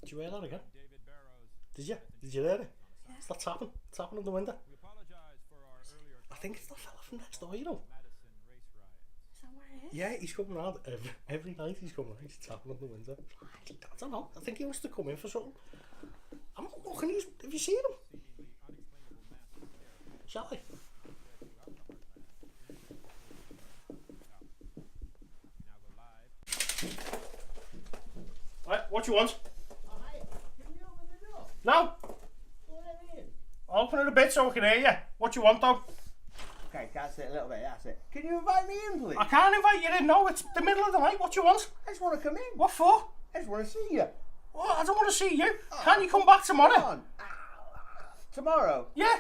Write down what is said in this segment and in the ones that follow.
Did you hear that again? Did you? Did you hear it? Yeah. It's that tapping. Tapping on the window. I think it's the fella from next door, you know. Is that where it is? Yeah, he's coming round every night. He's coming round. He's tapping on the window. I don't know. I think he wants to come in for something. I'm not looking. Have you seen him? Shall I? Right, what you want? Hi, can you open the door? No. Let me in. I'll open it a bit so I can hear you. What you want though? Okay, that's it, a little bit, that's it. Can you invite me in, please? I can't invite you in. No, it's the middle of the night. What you want? I just want to come in. What for? I just want to see you. Well, I don't want to see you. Can you come back tomorrow? Come on. Tomorrow? Yeah.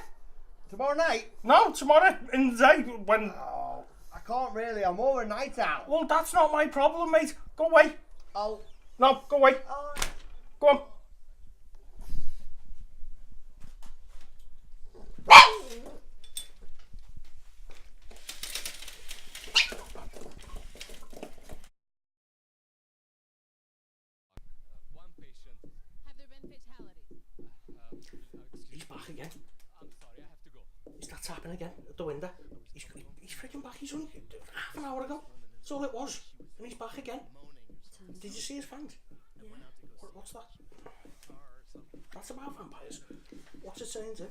Tomorrow night? No, tomorrow in the day when... Oh, I can't really, I'm more a night out. Well, that's not my problem, mate. Go away. Oh. No, go away. Go on. One patient. Have there been fatalities? He's back again. I'm sorry, I have to go. He's not tapping again at the window. He's freaking back. He's only half an hour ago. That's all it was. And he's back again. Did you see his fangs? Yeah. What's that? That's about vampires. What's it saying, Tim?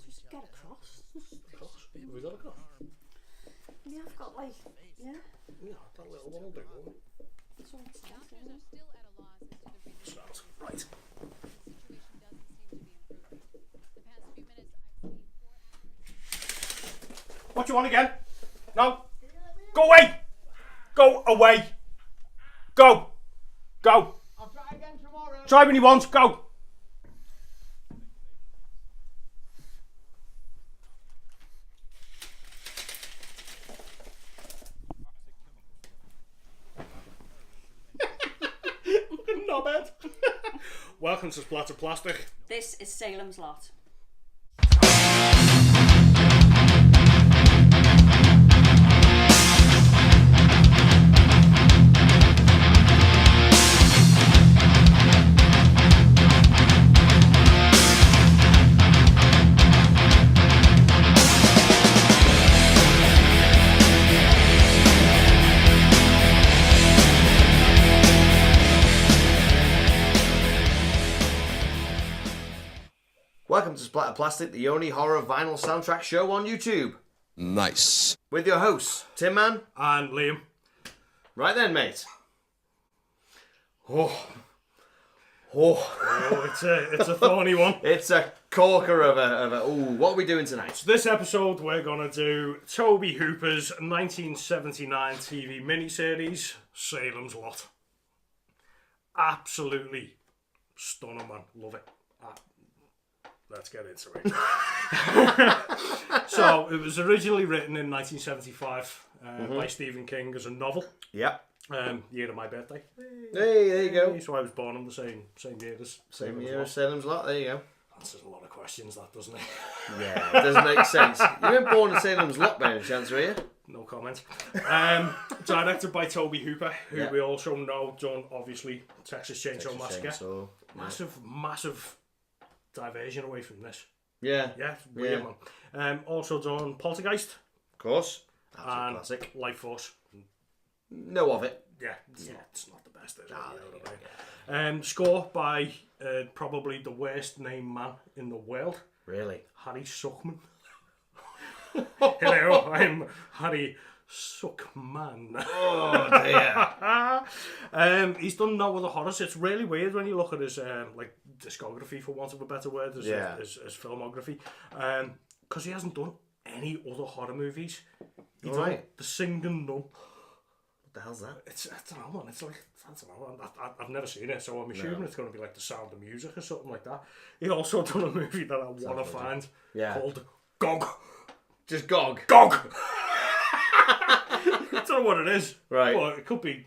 Just get across. Cross? Have we got a cross? Yeah, I've got like, yeah. Yeah, that little one will do, won't it? That's what it says, Doctors yeah. are still at a loss as to the reason Sounds right. the situation doesn't seem to be improving. The past few minutes, I've seen 4 applicants. What do you want again? No. Go away. Go away. Go. Go. I'll try again tomorrow. Try when you want. Go. Knobhead. Welcome to Splattered Plastic. This is Salem's Lot. Welcome to Splattered Plastic, the only horror vinyl soundtrack show on YouTube. Nice. With your hosts, Tinman. And Liam. Right then, mate. Oh, it's a thorny one. It's a corker of a. Ooh, what are we doing tonight? This episode, we're gonna do Toby Hooper's 1979 TV miniseries, Salem's Lot. Absolutely stunning, man. Love it. Let's get into it. So, it was originally written in 1975 by Stephen King as a novel. Yep. Year of my birthday. Hey, there you go. So I was born on the same year as Same Salem's year Lot. as Salem's Lot, there you go. Answers a lot of questions, that, doesn't it? Yeah, it doesn't make sense. You weren't born in Salem's Lot by any chance, were you? No comment. Directed by Toby Hooper, who Yeah. we also know done, obviously, Texas Chainsaw Massacre. So, Massive diversion away from this. yeah. Yeah, it's weird, man. Also done Poltergeist Of course. Absolute and classic. Life Force. Know of it. Yeah, it's not the best, is it? Score by probably the worst named man in the world, Really? Harry Suckman. Hello, I'm Harry Suckman. Oh dear. He's done no other horrors. It's really weird when you look at his like discography, for want of a better word, his filmography, because he hasn't done any other horror movies. He's done Right. The Singing Nun. What the hell's that? I don't know, man. It's like, I don't know. I've never seen it, so I'm assuming it's going to be like The Sound of Music or something like that. He also done a movie that I want to find called Gog. Just Gog. Gog. I don't know what it is. Right. But it could be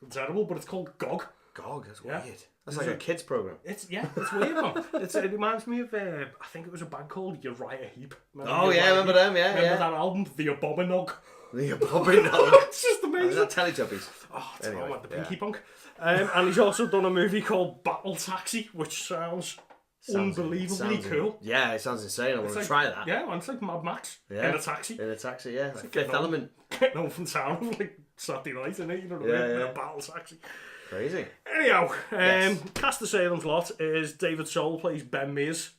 terrible, but it's called Gog. Gog, that's Yeah. weird. That's like a kids program. It's weird, man. It reminds me of I think it was a band called Uriah Heep. Oh yeah, remember them? Yeah, Remember that album, The Abominog? The Bobby Nog. It's just the amazing. that Teletubbies? Oh, Anyway, Tom, the Pinky yeah. Punk. And he's also done a movie called Battle Taxi, which sounds unbelievably cool. Yeah, it sounds insane. I want It's to like- try that. Yeah, it's like Mad Max Yeah. in a taxi. In a taxi, yeah. Like getting Fifth on. Element. Getting home from town like Saturday night, innit? You know what I Yeah, mean? In yeah. a battle taxi. Crazy. Anyhow, Yes. cast of Salem's Lot is David Soul plays Ben Mears.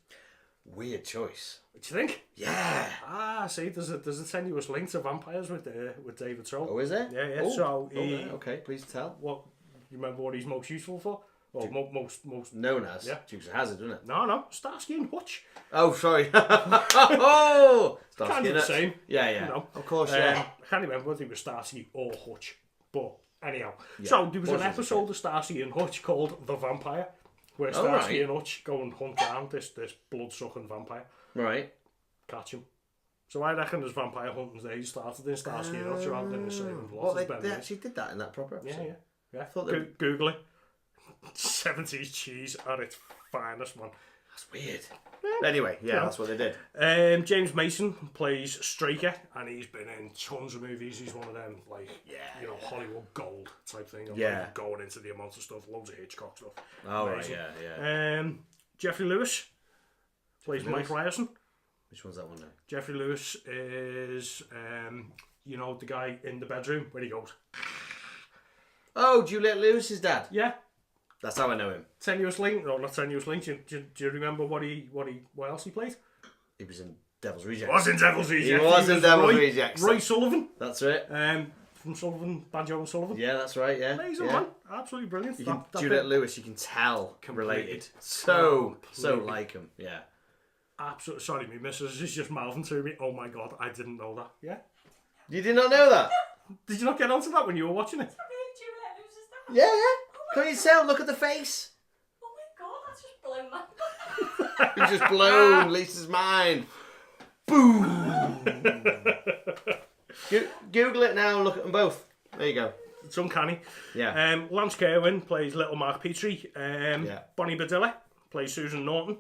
Weird choice. What do you think? Yeah. Ah, see, there's a tenuous link to vampires with David Soul. Oh, is there? Yeah, yeah. Oh, So he, right, okay, please tell. what you remember what he's most useful for? Or most. Known as Yeah. Dukes of Hazzard, isn't it? No, Starsky and Hutch. Oh, sorry. Oh, Starsky Kind of and the Hutch. same. Yeah, yeah. You know. Of course, yeah. I can't remember whether it was Starsky or Hutch, but anyhow. Yeah. So there was Was an as a episode of Starsky and Hutch called The Vampire, where Oh, Starsky right. and Hutch go and hunt down this blood-sucking vampire, Right. catch him. So I reckon there's vampire hunting days started in Starsky and Hutch rather than the same Well, as they Ben Mears. actually did that in that proper episode. Yeah. thought they- Google it. 70s cheese at its finest, man. That's weird. Anyway, yeah, that's what they did. James Mason plays Straker, and he's been in tons of movies. He's one of them, like, Hollywood gold type thing. I'm Yeah. like, going into the amount of stuff, loads of Hitchcock stuff. Oh, right, Amazing. yeah. Jeffrey Lewis plays Mike Ryerson. Which one's that one now? Jeffrey Lewis is, the guy in the bedroom where he goes, Oh, Juliette Lewis's dad. yeah, That's how I know him. tenuous link. No, not tenuous link. Do you remember what else he played? He was in Devil's Rejects. Was in Devil's Rejects. He was in Devil's Roy, Rejects. Roy Sullivan. That's it. From Sullivan, Banjo and Sullivan. Yeah, that's right, yeah. Amazing, yeah. man. Absolutely brilliant. You can, That Juliette bit- Lewis, you can tell Completely. related. So Completely. like him. Yeah. Absolutely. Sorry, me missus is just mouthing to me. Oh my god, I didn't know that. Yeah. You did not know that? Did you not get onto that when you were watching it? Yeah, yeah. Can't you tell? Look at the face. Oh my god, that's just blown my He's just blown Lisa's mind. Boom. Google it now and look at them both. There you go. It's uncanny. Yeah. Lance Kerwin plays Little Mark Petrie. Yeah. Bonnie Badilla plays Susan Norton.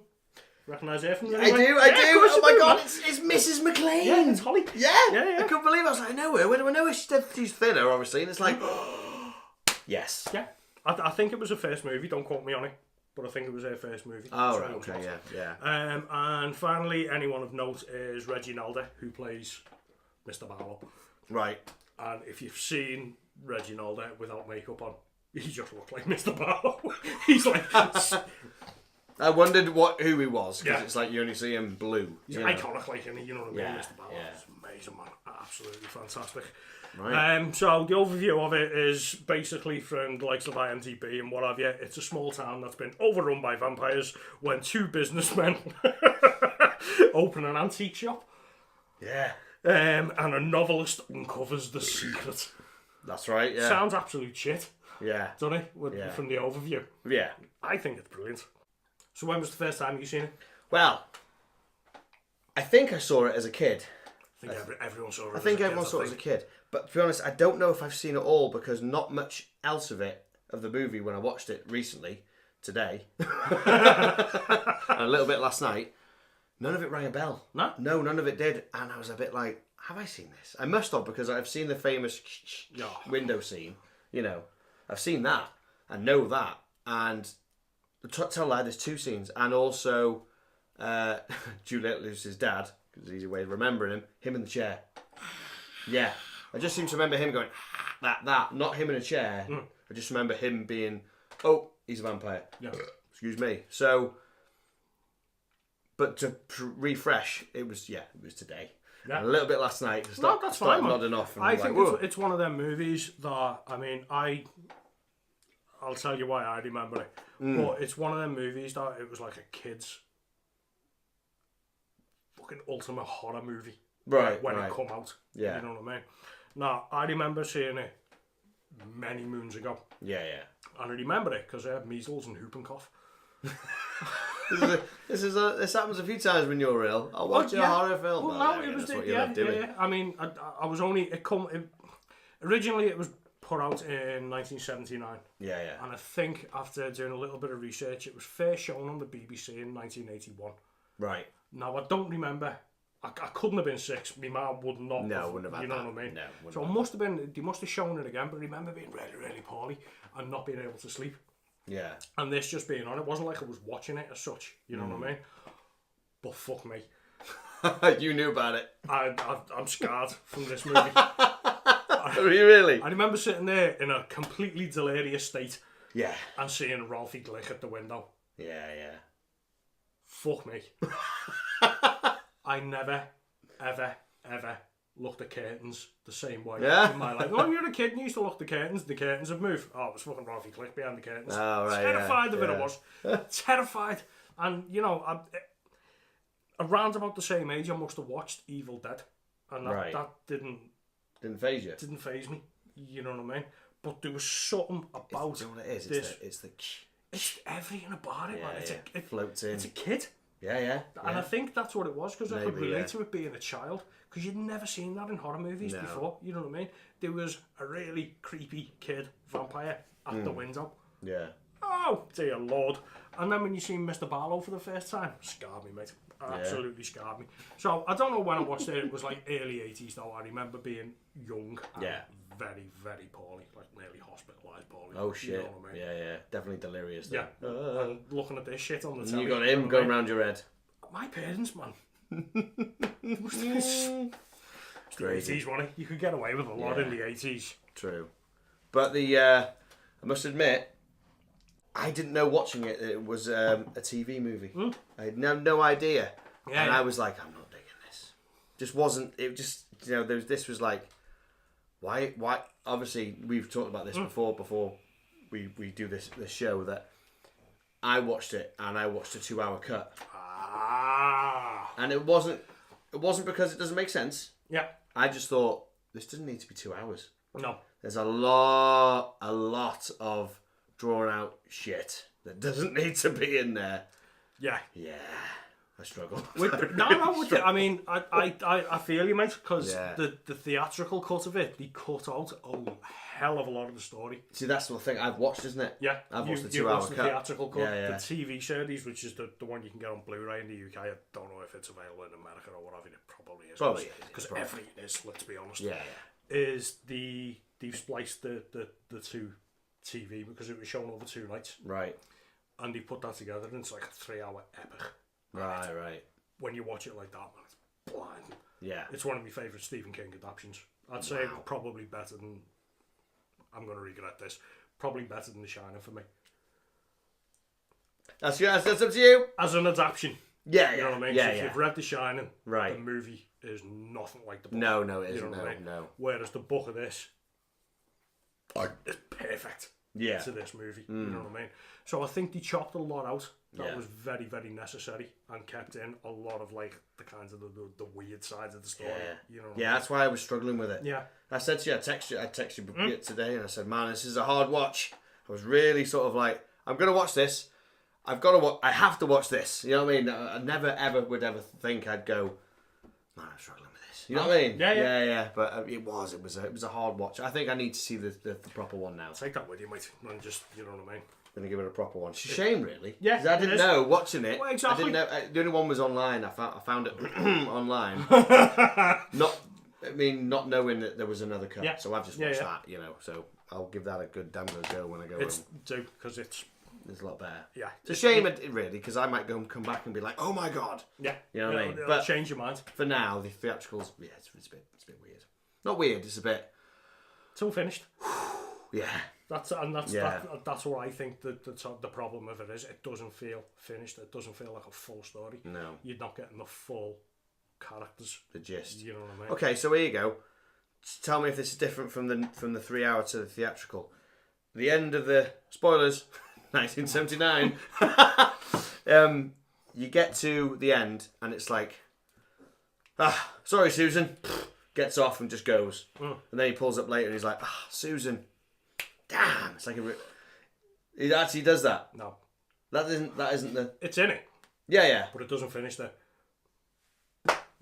Recognise her from the I do. Oh my god, it's Mrs. McLean. Yeah, it's Holly. Yeah. Yeah. I couldn't believe it. I was like, I know her. Where do I know her? She's thinner, obviously. And it's like, yes. Yeah. I think it was her first movie, don't quote me on it. But I think it was her first movie. Oh, So right. it was Okay, not. yeah. And finally, anyone of note is Reggie Nalder, who plays Mr. Barlow. Right. And if you've seen Reggie Nalder without makeup on, he just looked like Mr. Barlow. He's like, I wondered who he was, because Yeah. it's like you only see him blue. he's you know. iconic, like, and you know what I mean? Yeah, Mr. Barlow. yeah. It's amazing, man. Absolutely fantastic. Right. So the overview of it is basically from the likes of IMDb and what have you. It's a small town that's been overrun by vampires when two businessmen open an antique shop. Yeah. And a novelist uncovers the secret. That's right, yeah. Sounds absolute shit, Yeah. doesn't it? Yeah. From the overview. Yeah. I think it's brilliant. So when was the first time you seen it? Well, I think I saw it as a kid. I think everyone saw it. I think everyone saw it as a kid. But to be honest, I don't know if I've seen it all, because not much else of the movie, when I watched it recently, today, and a little bit last night, none of it rang a bell. No? No, none of it did. And I was a bit like, have I seen this? I must have, because I've seen the famous window scene. You know, I've seen that. I know that. And tell lie, there's two scenes. And also Juliette Lewis's dad, because it's an easy way of remembering him in the chair. Yeah. I just seem to remember him going, that, not him in a chair. I just remember him being, oh, he's a vampire. Yeah. Excuse me. So, but to refresh, it was today. Yeah. And a little bit last night. No, that's fine, man. Nodding off. And I was think like, it's one of them movies that, I mean, I'll tell you why I remember it. But it's one of them movies that it was like a kid's fucking ultimate horror movie. Right, When right. it come out. Yeah. You know what I mean? Now, I remember seeing it many moons ago. Yeah, yeah. And I remember it because I had measles and whooping cough. This happens a few times when you're ill. I'll watch a horror film. Well, Oh, no, yeah, it was that's what you love doing. yeah. I mean, I was only originally it was put out in 1979, Yeah, yeah. and I think after doing a little bit of research, it was first shown on the BBC in 1981. Right. Now I don't remember I couldn't have been 6. My mum would not. No, wouldn't have had you know that. what I mean? No, so it must have been. They must have shown it again. But I remember being really, really poorly and not being able to sleep. Yeah. And this just being on. It wasn't like I was watching it as such. You know what I mean? But fuck me. You knew about it. I'm scarred from this movie. Are you really? I remember sitting there in a completely delirious state. Yeah. And seeing Ralphie Glick at the window. Yeah, yeah. Fuck me. I never, ever, ever looked at curtains the same way in my life. When you were a kid and you used to look at the curtains have moved. Oh, it was fucking Ralphie Glick behind the curtains. Oh, right, terrified of it I was. Terrified. And, you know, around about the same age I must have watched Evil Dead. And that Didn't faze you? Didn't faze me. You know what I mean? But there was something about you know what it is? this. It's everything about it, man. it floats in. It's a kid. Yeah. And I think that's what it was, because I could Maybe, relate to it being a child, because you'd never seen that in horror movies before. You know what I mean? There was a really creepy kid vampire at the window. Yeah. Oh, dear Lord. And then when you see Mr. Barlow for the first time, scarred me, mate. Absolutely scarred me. So, I don't know when I watched it. It was like early 80s, though. I remember being young and very, very poorly, like nearly hospitalised poorly. Oh, shit. You know what I mean? Yeah. Definitely delirious. Yeah. And looking at this shit on the telly. You got him going round your head. My parents, man. It must have been the 80s, wasn't it? You could get away with a lot in the 80s. True. But I must admit, I didn't know watching it was a TV movie. I had no idea. Yeah, and I was like, I'm not digging this. Just wasn't, it just, you know, this was like, why, obviously, we've talked about this before we do this show, that I watched it, and I watched a 2-hour cut. And it wasn't because it doesn't make sense. Yeah. I just thought, this doesn't need to be 2 hours. No. There's a lot of drawn out shit that doesn't need to be in there. Yeah. Yeah. I struggle. I mean, I feel you, mate, because the theatrical cut of it, they cut out a hell of a lot of the story. See, that's the thing I've watched, isn't it? Yeah. I've watched the 2-hour cut. The theatrical cut, yeah. the TV series, which is the one you can get on Blu-ray in the UK. I don't know if it's available in America or whatever. It probably is. Probably because everything is. Let's be honest. Yeah. Is they've spliced the two TV because it was shown over 2 nights. Right. And they put that together, and it's like a 3-hour epic. Right. When you watch it like that, man, it's blind. Yeah. It's one of my favourite Stephen King adaptations. I'd say it's probably better than, I'm going to regret this, probably better than The Shining for me. That's up to you. As an adaptation. Yeah, you know what I mean? Yeah, so if you've read The Shining, the movie is nothing like the book. No, it isn't. You know what I mean? No. Whereas the book of this is perfect to this movie. You know what I mean? So I think they chopped a lot out that was very, very necessary, and kept in a lot of like the kinds of the weird sides of the story. You know what I mean? That's why I was struggling with it. Yeah. I said to you, I texted you today, and I said, man, this is a hard watch. I was really sort of like, I'm going to watch this. I have to watch this. You know what I mean? I never ever would ever think I'd go, man, I'm struggling with this. You know what I mean? Yeah. But it was a hard watch. I think I need to see the proper one now. Take that with you, mate, and just, you know what I mean? Going to give it a proper one. It's a shame, really. Yeah, 'cause I didn't know watching it. Well, exactly. I didn't know. The only one was online. I found it online. Not knowing that there was another cut. Yeah. So I've just watched that. You know. So I'll give that a good damn good go when I go home. Because it's a lot better. Yeah. It's a shame, really, because I might go and come back and be like, oh my god. Yeah. You know what I mean? But change your mind. For now, the theatricals, it's a bit weird. Not weird. It's a bit. It's all finished. Yeah. That's what I think the problem of it is. It doesn't feel finished. It doesn't feel like a full story. No. You're not getting the full characters. The gist. You know what I mean? Okay, so here you go. Tell me if this is different from the 3-hour to the theatrical. The end of the spoilers, 1979. You get to the end and it's like, sorry, Susan. Gets off and just goes. And then he pulls up later and he's like, Susan. Damn, it's like he actually does that. No, that isn't the. It's in it. Yeah. But it doesn't finish there.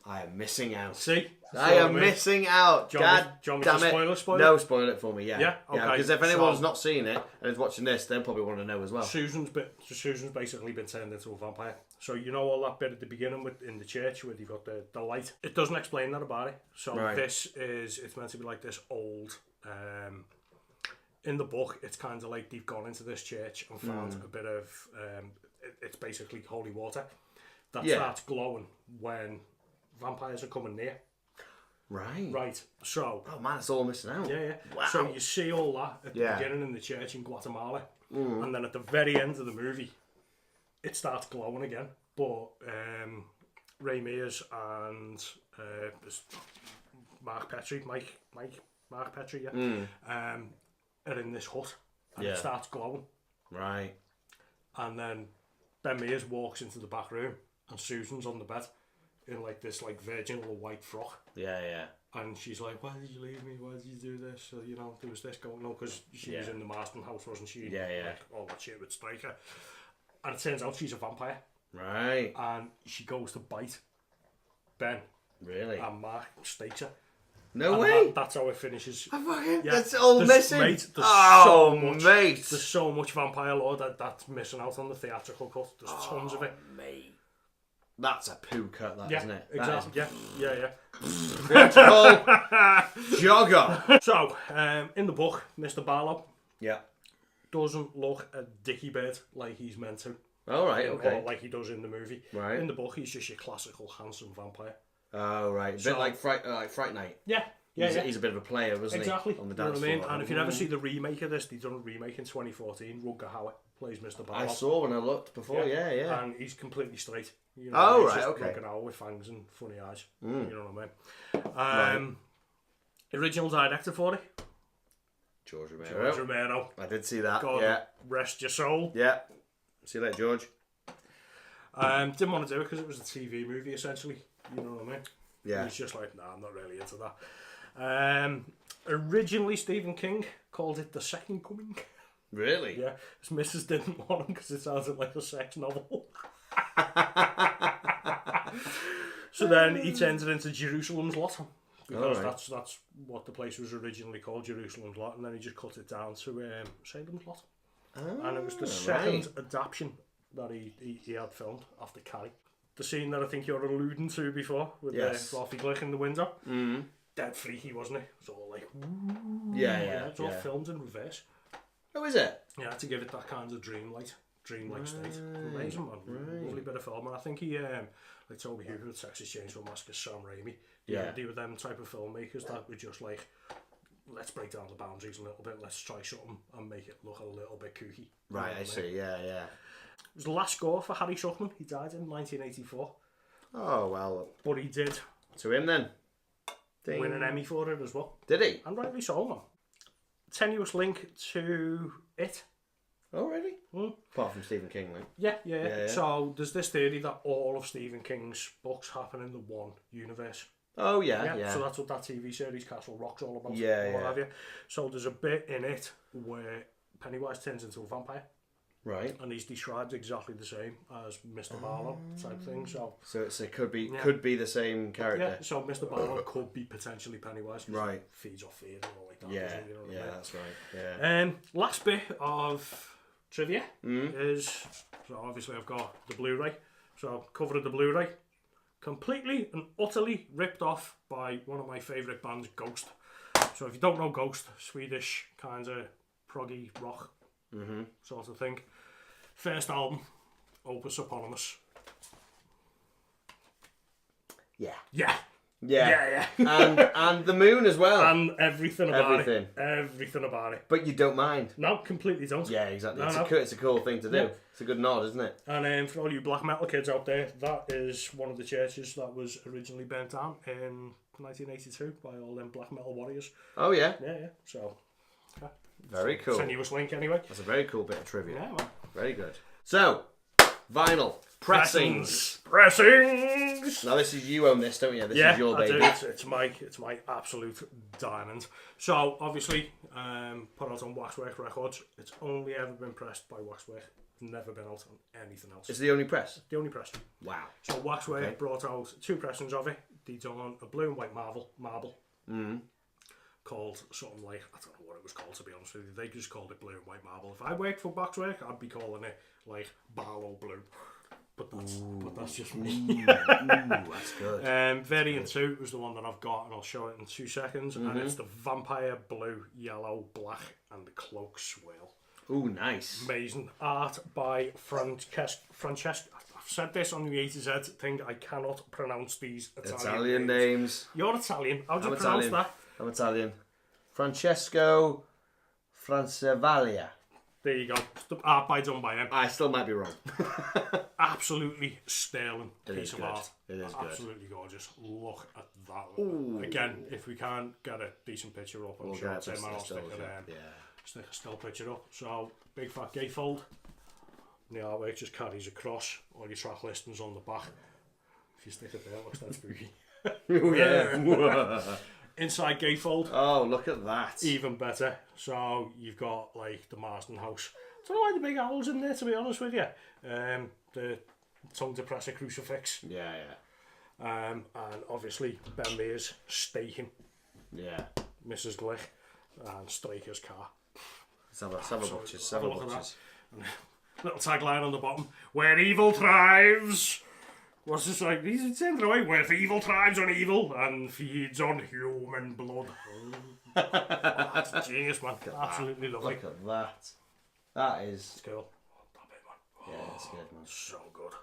I am missing out. See? I am missing out. Do you God want me damn to it. spoil it? No, spoil it for me, yeah. Yeah? Okay. Because if anyone's not seen it and is watching this, they'll probably want to know as well. Susan's basically been turned into a vampire. So you know all that bit at the beginning in the church where you've got the light? It doesn't explain that about it. So it's meant to be like this old... in the book, it's kind of like they've gone into this church and found a bit of... it's basically holy water that starts glowing when vampires are coming near. Right. So... Oh man, it's all missing out. Yeah. Wow. So you see all that at the beginning in the church in Guatemala. And then at the very end of the movie, it starts glowing again. But Ray Mears and Mark Petrie, Mark Petrie, are in this hut. And it starts glowing. Right. And then Ben Mears walks into the back room and Susan's on the bed in like this like virgin little white frock. Yeah. And she's like, why did you leave me? Why did you do this? So, you know, there was this going on because she was in the Marston house, wasn't she? Yeah. Like, all that shit with Stryker. And it turns out she's a vampire. Right. And she goes to bite Ben. Really? And Mark stakes her. No way. That's how it finishes. That's all missing. Mate, there's There's so much vampire lore that's missing out on the theatrical cut. There's tons of it. Mate. That's a poo cut, isn't it? Exactly. Yeah. Theatrical jogger. So, in the book, Mr. Barlow doesn't look a dicky bird like he's meant to. Oh, right, okay. Or like he does in the movie. Right. In the book, he's just your classical handsome vampire. Oh, right. A bit like Fright Night. Yeah. He's a bit of a player, wasn't he? Exactly. On the you know dance what I mean? floor. And if you ever see the remake of this, they done a remake in 2014. Rutger Hauer plays Mr. Barlow. I saw when I looked before, yeah. And he's completely straight. You know, oh, he's right, just okay. Rutger Hauer with fangs and funny eyes. You know what I mean? Original director for it? George Romero. I did see that, God rest your soul. Yeah. See you later, George. Didn't want to do it because it was a TV movie, essentially. You know what I mean? Yeah. He's just like, nah, I'm not really into that. Originally, Stephen King called it The Second Coming. Really? Yeah. His missus didn't want him because it sounded like a sex novel. So then he turns it into Jerusalem's Lot. Because that's what the place was originally called, Jerusalem's Lot. And then he just cut it down to Salem's Lot. And it was the second adaptation that he had filmed after Carrie. The scene that I think you're alluding to before with Ralphie Glick in the window. Dead freaky, wasn't it? It was all like... It's all filmed in reverse. Oh, is it? Yeah, to give it that kind of dreamlike state. Amazing, man. Lovely bit of film. And I think he, like Toby Hooper with Texas Chainsaw Massacre, Sam Raimi, they were them type of filmmakers that were just like, let's break down the boundaries a little bit, let's try something and make it look a little bit kooky. Right, I see, yeah. It was the last score for Harry Schuckman. He died in 1984. Oh, well. But he did. To him then. Win an Emmy for it as well. Did he? And rightly so, man. Tenuous link to It. Oh, really? Apart from Stephen King, like. Yeah. So there's this theory that all of Stephen King's books happen in the one universe. Oh, yeah. So that's what that TV series Castle Rock's all about. What have you. So there's a bit in it where Pennywise turns into a vampire. Right. And he's described exactly the same as Mr. Barlow type thing. So it could be the same character. Yeah, so Mr. Barlow could be potentially Pennywise. Right. Feeds off fear and all like that. Yeah, you know what I mean? That's right. Yeah. Last bit of trivia is, so obviously I've got the Blu-ray. So cover of the Blu-ray, completely and utterly ripped off by one of my favourite bands, Ghost. So if you don't know Ghost, Swedish kind of proggy rock sort of thing. First album, Opus Eponymous. Yeah. And the moon as well. And everything about it. Everything about it. But you don't mind. No, completely don't. Yeah, exactly. It's a cool thing to do. Yeah. It's a good nod, isn't it? And for all you black metal kids out there, that is one of the churches that was originally burnt down in 1982 by all them black metal warriors. Oh, yeah? Yeah. So, very cool. Tenuous link anyway. That's a very cool bit of trivia. Yeah, man. Very good. So, vinyl. Pressings. Now this is, you own this, don't you? This is your baby. I do. It's my absolute diamond. So obviously, put out on Waxwork Records. It's only ever been pressed by Waxwork. It's never been out on anything else. It's the only press? The only press. Wow. So Waxwork brought out 2 pressings of it. they done a blue and white marble called something like, I don't know what it was called, to be honest with you. They just called it blue and white marble. If I worked for Waxwork, I'd be calling it like Barlow Blue. But that's just me. That's good. Variant 2 was the one that I've got, and I'll show it in 2 seconds. And it's the vampire blue, yellow, black, and the cloak swirl. Ooh, nice. Amazing art by Francesca. I've said this on the A to Z thing. I cannot pronounce these Italian names. You're Italian. How do you pronounce that? I'm Italian. Francesco Francavaglia. There you go. The art done by him. I still might be wrong. Absolutely sterling piece of art. It is absolutely gorgeous. Look at that. Ooh. Again, if we can't get a decent picture up, I'm sure I'll stick a still picture up. So, big fat gatefold. And the artwork just carries across. All your track listings on the back. If you stick it there, it looks that spooky. Yeah. Inside gatefold. Oh, look at that. Even better. So you've got like the Marsden house. I don't know why the big owl's in there, to be honest with you. The tongue depressor crucifix. Yeah. And obviously Ben Mears staking. Yeah. Mrs. Glick and Straker's car. Let's have a butchers. Have a look at that. Little tagline on the bottom: "Where evil thrives." What's this like? He's saying away where evil thrives on evil and feeds on human blood. That's genius, man. Absolutely lovely. Look at that. That is. It's cool. That bit, man. Yeah, it's good, man. So good.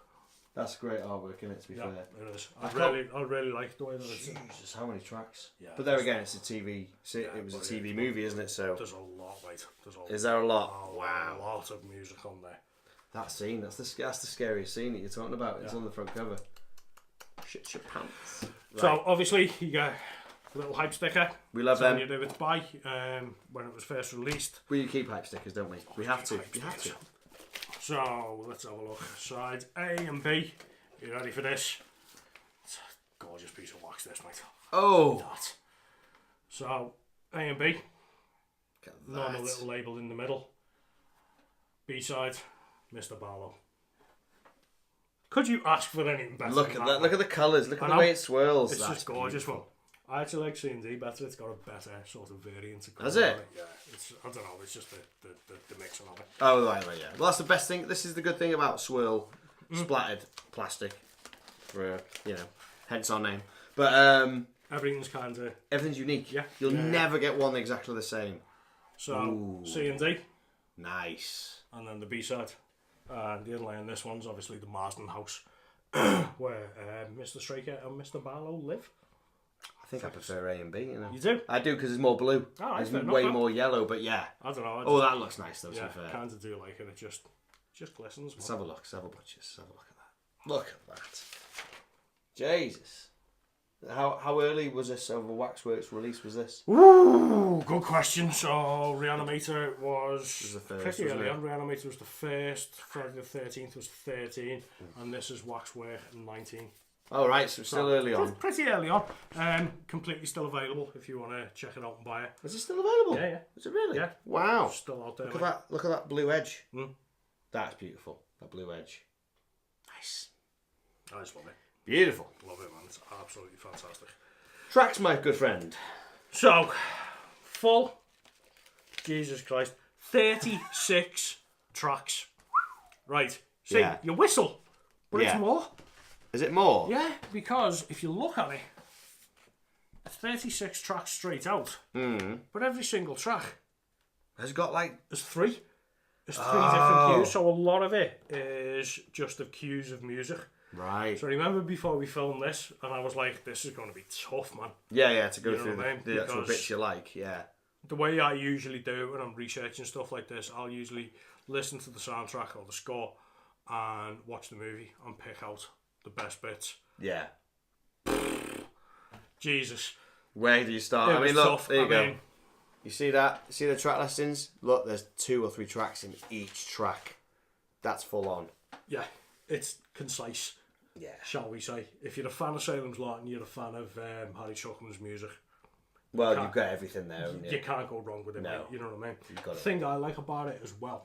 That's great artwork, isn't it? To be fair, it is. I really like the way that it's. Jesus, how many tracks? Yeah. But there again, it's a TV. It was a TV movie, isn't it? So there's a lot, mate. Is there a lot? Wow. A lot of music on there. That scene, that's the scariest scene that you're talking about. It's on the front cover. Shit your pants. Right. So obviously you get a little hype sticker. We love them. You do it to buy when it was first released. We keep hype stickers, don't we? We have to. We have to. So let's have a look. Side A and B. You ready for this? It's a gorgeous piece of wax, this, mate. Oh. That. So A and B. Normal little label in the middle. B side. Mr. Barlow. Could you ask for anything better? Look at that! Look at the colours. Look at the way it swirls. It's just gorgeous. Well, I actually like C&D better. It's got a better sort of variant. Has it? Yeah. I don't know. It's just the mixing of it. Oh, right, yeah. Well, that's the best thing. This is the good thing about swirl splattered plastic. For hence our name. But everything's kind of everything's unique. Yeah. You'll never get one exactly the same. So C&D. Nice. And then the B side. And the inlay in this one's obviously the Marsden house, where Mr. Straker and Mr. Barlow live. I think I prefer A and B. You do? I do because it's more blue. Oh, it's way more yellow, but yeah. I don't know. That looks nice though. Yeah, to be fair. kind of do like it. It just glistens. Let's have a look. Let's have a butchers. Have a look at that. Look at that. Jesus. How early was this of a Waxworks release? Was this? Ooh, good question. So Reanimator was the first, pretty wasn't early it? on. Reanimator was the first. Friday the 13th was 13, and this is Waxwork 19. Oh right, so still early on. Pretty early on. Completely still available if you want to check it out and buy it. Is it still available? Yeah. Is it really? Yeah. Wow. Still out there. Look at that! Look at that blue edge. Mm. That's beautiful. That blue edge. Nice. I just love it. Beautiful. Love it, man. It's absolutely fantastic. Tracks, my good friend. So, full. Jesus Christ. 36 tracks. Right. See, you whistle, but it's more. Is it more? Yeah, because if you look at it, it's 36 tracks straight out. But every single track has got there's three. There's three different cues, so a lot of it is just of cues of music. Right. So remember before we filmed this, and I was like, this is going to be tough, man. Yeah, to go through the actual Because bits you like, yeah. The way I usually do when I'm researching stuff like this, I'll usually listen to the soundtrack or the score and watch the movie and pick out the best bits. Yeah. Jesus. Where do you start? I mean, look, tough. there you go. You see that? See the track listings? Look, there's 2 or 3 tracks in each track. That's full on. Yeah, it's concise. Yeah. Shall we say? If you're a fan of Salem's Lot and you're a fan of Harry Chuckman's music, well, you've got everything there. You can't go wrong with it, mate. You know what I mean? The thing I like about it as well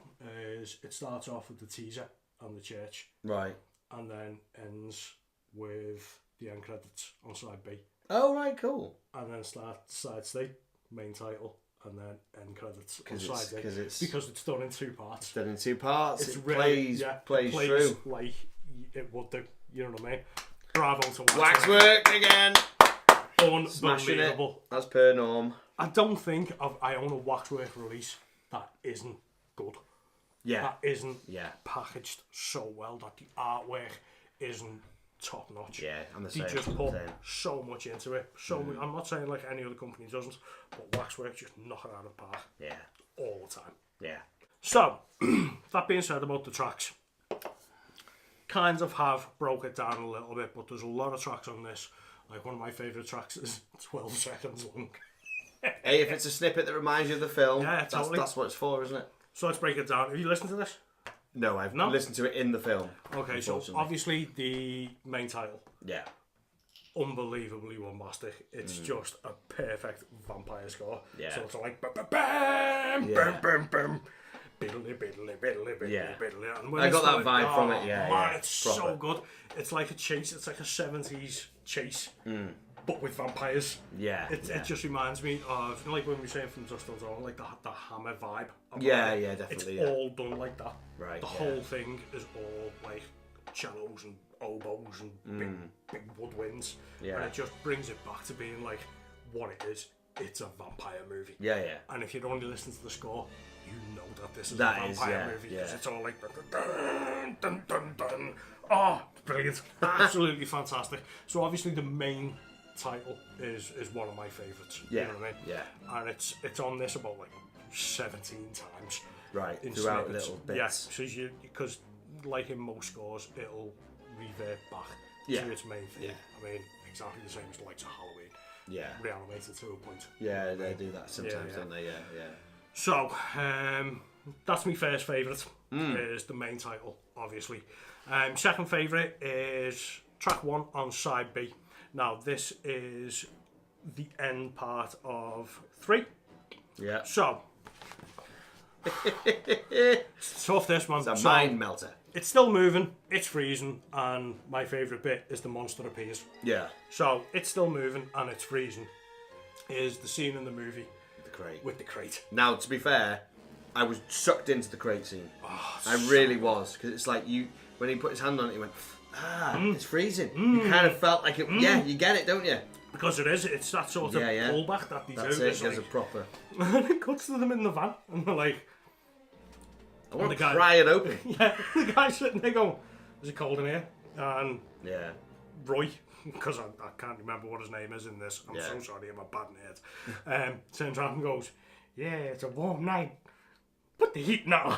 is it starts off with the teaser on the church. Right. And then ends with the end credits on side B. Oh, right, cool. And then start side C, main title, and then end credits on side A. Because it's done in 2 parts. It's done in 2 parts. It's it really, plays it through. like it would do. You know what I mean? Bravo to Waxwork again. Smashing it. Unbelievable. As per norm. I don't think I own a Waxwork release that isn't good. Yeah. That isn't Yeah. packaged so well, that the artwork isn't top notch. Yeah, I'm the They same. just put so much into it. I'm not saying like any other company doesn't, but Waxwork just knock it out of the park. Yeah. All the time. Yeah. So, that being said about the tracks, kind of have broke it down a little bit, but there's a lot of tracks on this. Like, one of my favourite tracks is 12 seconds long. Hey, if it's a snippet that reminds you of the film, Yeah, totally. that's what it's for, isn't it? So let's break it down. Have you listened to this? No, I've listened to it in the film. Okay, so obviously the main title, Yeah. unbelievably bombastic. It's just a perfect vampire score. Yeah. So it's like bam, bam, bam, bam, bam, biddly, biddly, biddly, biddly, Yeah. biddly. And when I it's got that like, vibe from it, yeah, man, yeah, it's proper. so good. It's like a chase. It's like a 70s chase, but with vampires. Yeah. It just reminds me of, you know, like when we were saying from Dust Till Dawn, like the Hammer vibe. Yeah, yeah, definitely. It's all done like that. Right, The yeah. whole thing is all like cellos and oboes and big woodwinds. Yeah. And it just brings it back to being like what it is. It's a vampire movie. Yeah, yeah. And if you'd only listen to the score, you know that this is That a is, vampire yeah, movie. yeah. Because it's all like dun, dun, dun, dun. Oh, brilliant. Absolutely fantastic. So obviously the main title is one of my favourites. Yeah. You know what I mean? Yeah. And it's on this about like 17 times. Right, In throughout snippets. little bits. Yeah, so because like in most scores, it'll revert back Yeah. to its main theme. Yeah. I mean, exactly the same as the likes of Halloween. Yeah. Reanimated to a point. Yeah, they do that sometimes, Yeah. don't they? Yeah, yeah. So, that's my first favourite, is the main title, obviously. Second favourite is track 1 on side B. Now, this is the end part of 3. Yeah. So, it's tough, this one. It's a So, mind melter. it's still moving, it's freezing, and my favourite bit is the monster appears. Yeah. So, it's still moving and it's freezing, is the scene in the movie The crate. with the crate. Now, to be fair, I was sucked into the crate scene. Oh, I really was, because it's like when he put his hand on it, he went, it's freezing. You kind of felt like it. Yeah, you get it, don't you? Because it's that sort of Yeah. pullback that they That's do. it. It's There's like, a proper. and it cuts to them in the van, and they're like, I want the to guy- pry it open. yeah, the guy's sitting there going, is it cold in here? And Yeah. Roy, because I can't remember what his name is in this, I'm so sorry, I'm a bad nerd, turns around and goes, yeah, it's a warm night, put the heat on.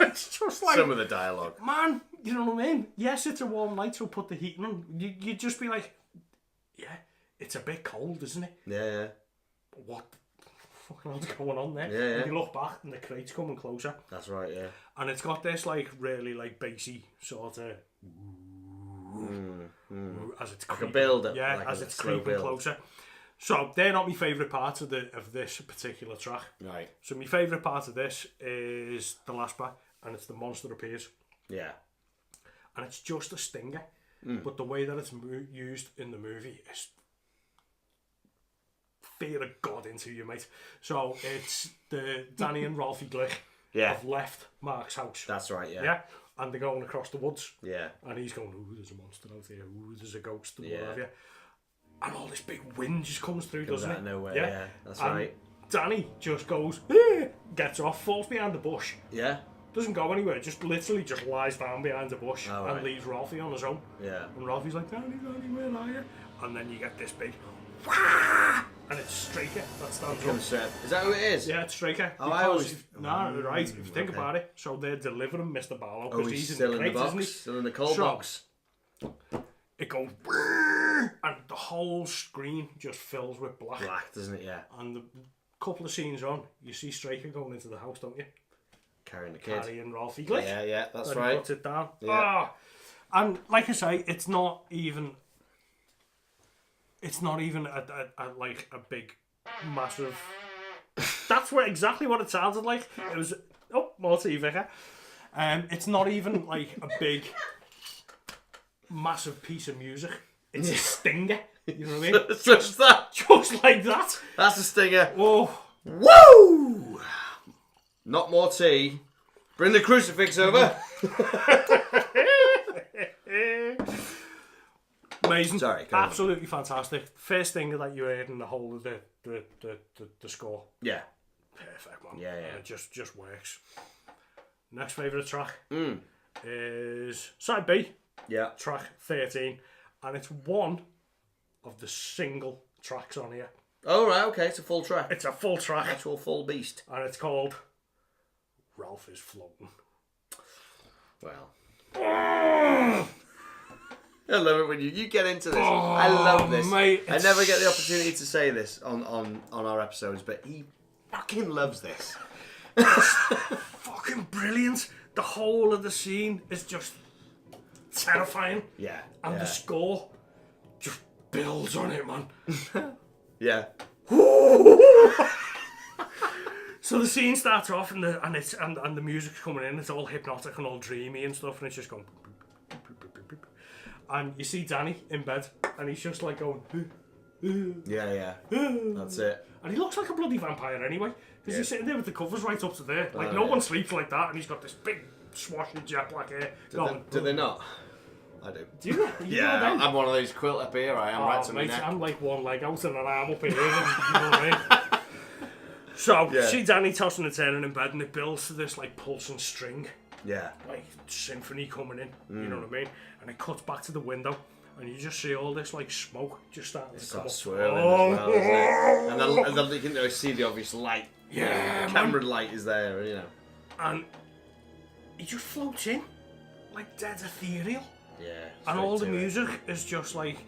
It's just like, Some of the dialogue. man, you know what I mean? Yes, it's a warm night, so put the heat on. You'd just be like, yeah, it's a bit cold, isn't it? Yeah. What the fucking hell's going on there? Yeah. And you look back and the crate's coming closer. That's right, yeah. And it's got this like really like bassy sort of as it's Like a creeping. build-up, Yeah, like as a it's slow creeping build. closer. So they're not my favourite parts of this particular track. Right. So my favourite part of this is the last part, and it's the monster appears. Yeah. And it's just a stinger, but the way that it's used in the movie is fear of God into you, mate. So it's the Danny and Ralphie Glick have left Mark's house. That's right, yeah. Yeah, and they're going across the woods. Yeah. And he's going, ooh, there's a monster out there. Ooh, there's a ghost. And Yeah. what have you. And all this big wind just comes through, Comes doesn't out it? of nowhere, yeah. That's And right. Danny just goes, eh, gets off, falls behind the bush. Yeah. Doesn't go anywhere, just literally just lies down behind the bush Oh, and right. leaves Ralphie on his own. Yeah. And Ralphie's like, Danny, where are you? And then you get this big, wah! And it's Straker that stands up. Comes up. Is that who it is? Yeah, it's Straker. Oh, I always- No, right, if you think okay. about it. So they're delivering Mr. Barlow, Oh, because he's he's still in in the the crate, box. isn't he? Still in the cold So- box. It goes, "Whirr," and the whole screen just fills with black. Black, doesn't it? Yeah. And the couple of scenes on, you see Straker going into the house, don't you? Carrying the kid. Carrying Ralphie Glick. Yeah, that's And he right. puts it down. Yeah. Ah! And like I say, it's not even a like a big, massive. That's exactly what it sounded like. It was more tea, Vicar. It's not even like a big, massive piece of music. It's a stinger. You know what I mean? Just that. Just like that. That's a stinger. Oh. Woo! Not more tea. Bring the crucifix over. Amazing. Sorry. Absolutely fantastic. First stinger that you heard in the whole of the score. Yeah. Perfect, man. Yeah. And it just works. Next favourite track is side B. Yeah. Track 13. And it's one of the single tracks on here. Oh, right, okay, it's a full track. It's a full track. Actual full beast. And it's called Ralph is Floating. Well. I love it when you get into this. I love this. Mate, I never get the opportunity to say this on our episodes, but he fucking loves this. Fucking brilliant. The whole of the scene is just terrifying. Yeah. And the score just builds on it, man. Yeah. So the scene starts off and the music's coming in. It's all hypnotic and all dreamy and stuff, and it's just going. And you see Danny in bed, and he's just like going. Yeah. That's it. And he looks like a bloody vampire anyway, because he's sitting there with the covers right up to there. Like no one sleeps like that, and he's got this big swashing jet black hair. Do they not? I do. Do you? Yeah, I'm one of those quilt up here. I am right to my mate, neck. I'm like one leg out and an arm up here. You know what I mean? So, see Danny tossing and turning in bed, and it builds to this like pulsing string. Yeah. Like symphony coming in. You know what I mean? And it cuts back to the window, and you just see all this like smoke just starting to come up. Swirling as well, isn't it? And then you can see the obvious light. Yeah, the camera light is there, you know. And he just floats in, like dead ethereal. Yeah. And all the music is just like,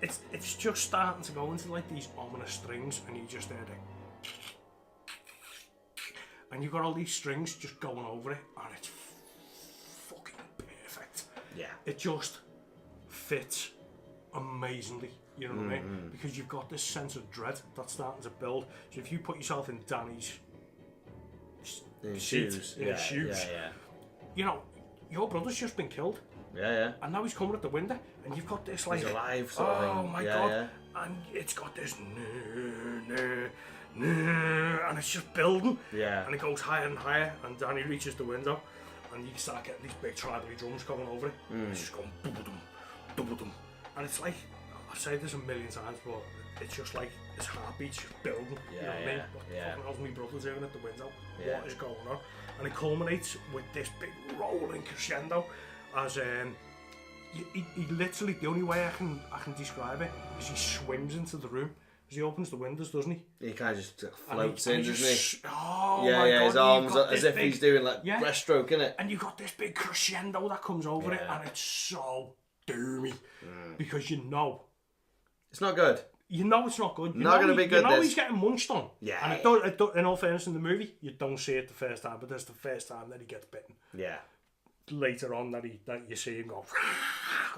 it's just starting to go into like these ominous strings, and you just hear it. And you've got all these strings just going over it, and it's fucking perfect. Yeah. It just fits amazingly, you know what I mean? Because you've got this sense of dread that's starting to build. So if you put yourself in Danny's shoes, you know, your brother's just been killed. Yeah. And now he's coming at the window, and you've got this like, he's alive sort of thing. Oh my god! And it's got this, and it's just building. Yeah. And it goes higher and higher, and Danny reaches the window, and you start getting these big tribally drums coming over it. It's just going dum-ba-dum, dum-ba-dum. And it's like, I've said this a million times, but it's just like his heartbeat's just building. You know what I mean? What the fucking hell's my brother doing at the window? Yeah. What is going on? And it culminates with this big rolling crescendo. As he literally, the only way I can describe it is he swims into the room. Because he opens the windows, doesn't he? He kind of just floats in, doesn't he? Oh yeah, my God, his arms as if he's doing like breaststroke, innit? And you've got this big crescendo that comes over it, and it's so doomy. Because you know it's not good. You know it's not good. You're not going to be good. You know he's getting munched on. Yeah. And in all fairness, in the movie, you don't see it the first time, but that's the first time that he gets bitten. Yeah. Later on, that you see him go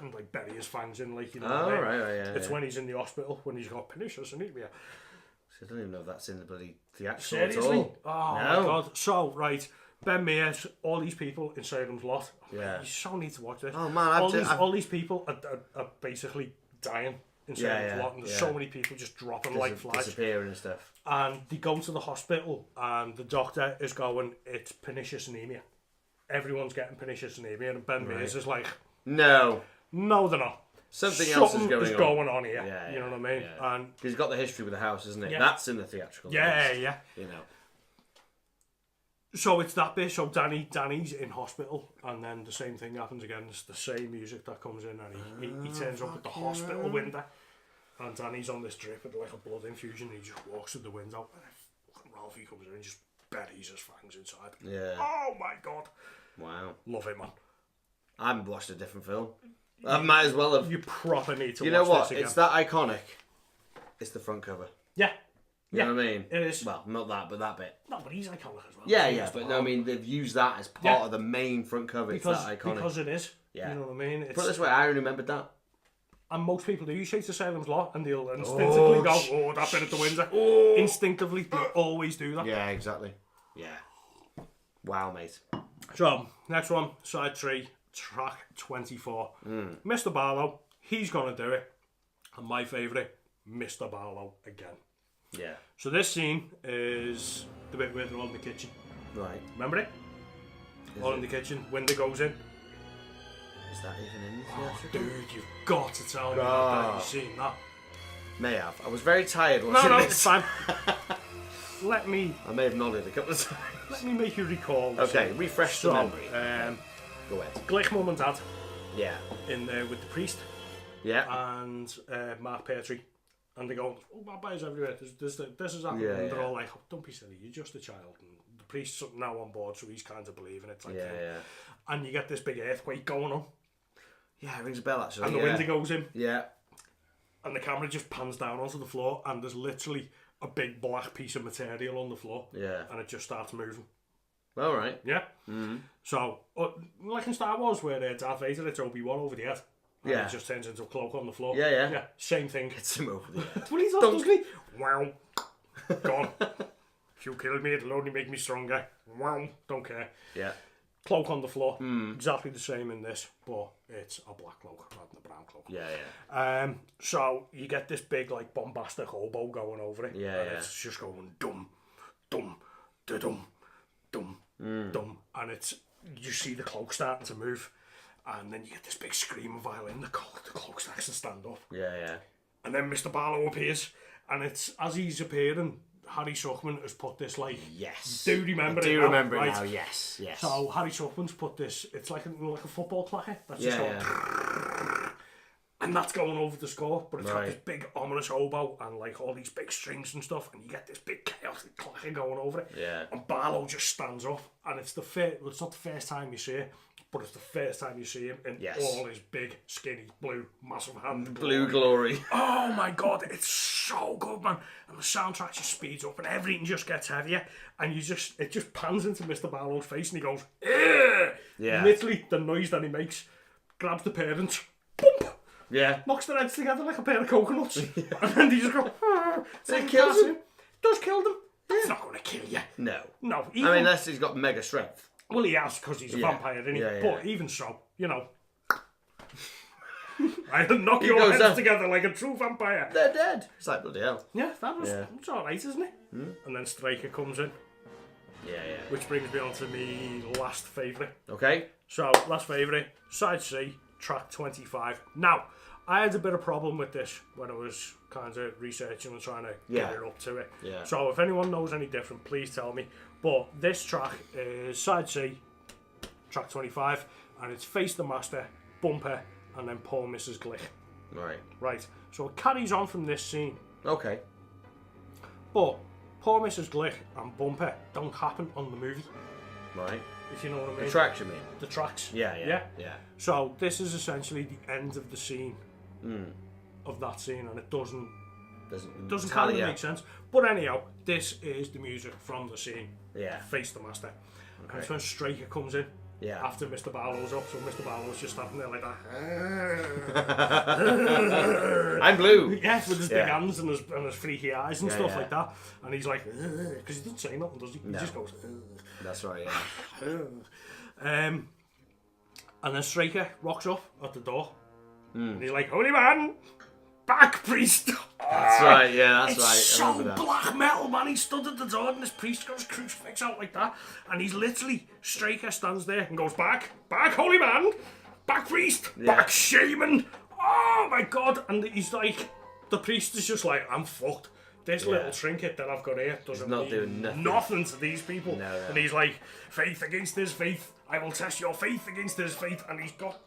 and like bury his fangs in, like, you know. Right, it's when he's in the hospital, when he's got pernicious anemia. I don't even know if that's in the bloody theatrical Seriously? at all. Oh my god. So, right, Ben Mears, all these people in Salem's Lot. Yeah. You so need to watch this. Oh man, all these people are basically dying in Salem's Lot, and there's so many people just dropping like flies. Disappearing and stuff. And they go to the hospital, and the doctor is going, it's pernicious anemia. Everyone's getting pernicious anemia, and Ben Mears is like, no, they're not. Something else is going on here. You know what I mean? Yeah. And he's got the history with the house, isn't it? Yeah. That's in the theatrical. Yeah. You know. So it's that bit. So Danny's in hospital, and then the same thing happens again. It's the same music that comes in, and he turns up at the hospital window, and Danny's on this drip with like a blood infusion. And he just walks through the window, and fucking Ralphie comes in and just buries his fangs inside. Yeah. Oh my god. Wow. Love it, man. I haven't watched a different film. I might as well have. You proper need to. You know watch what? This again. It's that iconic. It's the front cover. Yeah. You know what I mean? It is. Well, not that, but that bit. No, but he's iconic as well. Yeah, but no, I mean, they've used that as part of the main front cover. It's that iconic. Because it is. Yeah. You know what I mean? Put it this way, I remembered that. And most people do. You say to Salem's Lot, and they'll instinctively go, that bit at the window. Instinctively, they always do that. Yeah, exactly. Yeah. Wow, mate. So, next one, side 3, track 24. Mr. Barlow, he's going to do it. And my favourite, Mr. Barlow again. Yeah. So this scene is the bit where they're all in the kitchen. Right. Remember it? All in the kitchen, window goes in. Is that even in the Oh, theatre? dude, you've got to tell me that you've seen that. May have. I was very tired watching No, this. it's fine. I may have nodded a couple of times. Let me make you recall. Okay, refresh the memory. Go ahead. Glick mum and dad Yeah. in there with the priest Yeah. and Mark Petrie. And they go, oh, vampires everywhere. This is happening. Yeah, and they're yeah. all like, oh, don't be silly, you're just a child. And the priest's now on board, so he's kind of believing it. Like Yeah. And you get this big earthquake going on. Yeah, it rings a bell actually. And the window goes in. Yeah. And the camera just pans down onto the floor, and there's literally a big black piece of material on the floor. Yeah. And it just starts moving. All right. Yeah. Mm-hmm. So, like in Star Wars, where Darth Vader hits Obi-Wan over the head. And Yeah. it just turns into a cloak on the floor. Yeah. Same thing. Hits him over the head. What he does, doesn't he? Wow. Gone. If you kill me, it'll only make me stronger. Wow. Don't care. Yeah. Cloak on the floor. Exactly the same in this, but it's a black cloak rather than a brown cloak. Yeah. So you get this big, like, bombastic hobo going over it. Yeah. It's just going dum, dum, da-dum, dum, dum. And you see the cloak starting to move. And then you get this big scream of violin. The cloak starts to stand up. Yeah. And then Mr. Barlow appears. And it's, as he's appearing, Harry Suckman has put this, like... Yes. Do you remember it I do now? remember it Right. now, yes. So Harry Suckman's put this... It's like a football clacker. That's just going... And that's going over the score. But it's got this big ominous hobo and, like, all these big strings and stuff. And you get this big chaotic clacker going over it. Yeah. And Barlow just stands up. And it's it's not the first time you see it. But it's the first time you see him in all his big, skinny, blue, massive hand. Blue glory. Oh my god, it's so good, man. And the soundtrack just speeds up and everything just gets heavier. And it just pans into Mr. Barlow's face and he goes, "Ugh!" Yeah. Literally, the noise that he makes, grabs the parents, boom, Yeah. knocks their heads together like a pair of coconuts. And then they just go, So it kills him? Does kill them. It's not going to kill you. No. No. I mean, unless he's got mega strength. Well, he has, because he's a vampire, isn't he? Yeah. But even so, you know. I'd knock your heads together like a true vampire. They're dead. It's like, bloody hell. Yeah, it's alright, isn't it? And then Striker comes in. Yeah. Which brings me on to me last favourite. Okay. So, last favourite, Side C, track 25. Now, I had a bit of problem with this when I was kind of researching and trying to get it up to it. Yeah. So, if anyone knows any different, please tell me. But this track is Side C, track 25, and it's Face the Master, Bumper, and then Poor Mrs. Glick. Right. So it carries on from this scene. Okay. But Poor Mrs. Glick and Bumper don't happen on the movie. Right. If you know what I mean. The tracks, you mean? The tracks. Yeah. So this is essentially the end of the scene. Of that scene, and it doesn't kind of make sense. But anyhow, this is the music from the scene. Yeah. Face the Master. Okay. And it's when Striker comes in. Yeah. After Mr. Barlow's up, so Mr. Barlow's just standing there like that. I'm blue. Yeah, with his big hands and his freaky eyes and stuff like that. And he's like, because he doesn't say nothing, does he? No. He just goes, That's right, yeah. And then Striker rocks up at the door. And he's like, holy man, back priest. That's right, yeah, that's it's right. So I remember that. black metal, man. He stood at the door and this priest got his crucifix out like that. And he's literally, Striker stands there and goes, back, holy man, back priest, back shaman. Oh my god. And he's like, the priest is just like, I'm fucked. This little trinket that I've got here doesn't mean nothing to these people. No. And he's like, faith against his faith. I will test your faith against his faith. And he's got,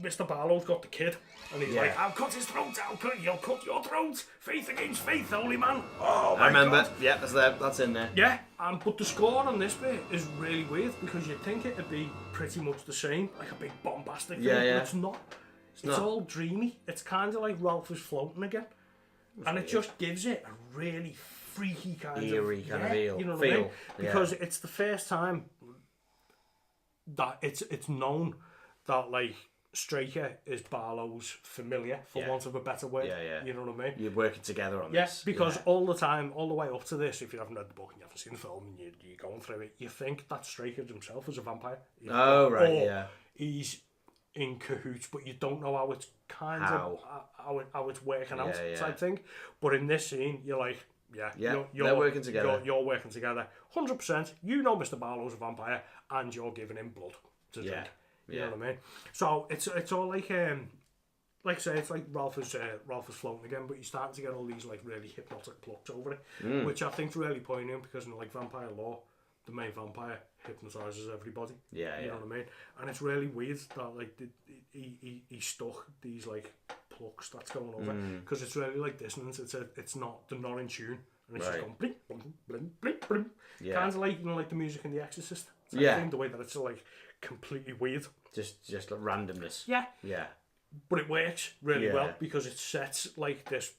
Mr. Barlow's got the kid. And he's like, I'll cut his throat, you'll cut your throat. Faith against faith, holy man. Oh my I remember. God. Yeah, that's in there. Yeah, but the score on this bit is really weird because you'd think it'd be pretty much the same, like a big bombastic thing, but it's not. It's all dreamy. It's kind of like Ralph is floating again. And it just gives it a really freaky kind eerie of kind of feel. You know what I mean? Because it's the first time that it's known that, like, Striker is Barlow's familiar, for want of a better word. You know what I mean? You're working together on this. Yes, because all the time, all the way up to this, if you haven't read the book and you haven't seen the film and you're going through it, you think that Striker himself is a vampire. Oh, right, He's in cahoots, but you don't know how it's how it's working out type thing. But in this scene, you're like, you're working together. You're working together, 100%. You know, Mr. Barlow's a vampire, and you're giving him blood to drink. You know what I mean? So it's all like I say, it's like Ralph is floating again, but you're starting to get all these like really hypnotic plucks over it, which I think's really poignant because in like vampire lore, the main vampire hypnotizes everybody. You know what I mean? And it's really weird that like he stuck these like plucks that's going over because it's really like dissonance. They're not in tune, and it's just going blink, blink, blink, blink, blink. Kind of like like the music in The Exorcist. Thing, the way that it's like completely weird. Just like randomness. Yeah. But it works really well because it sets like this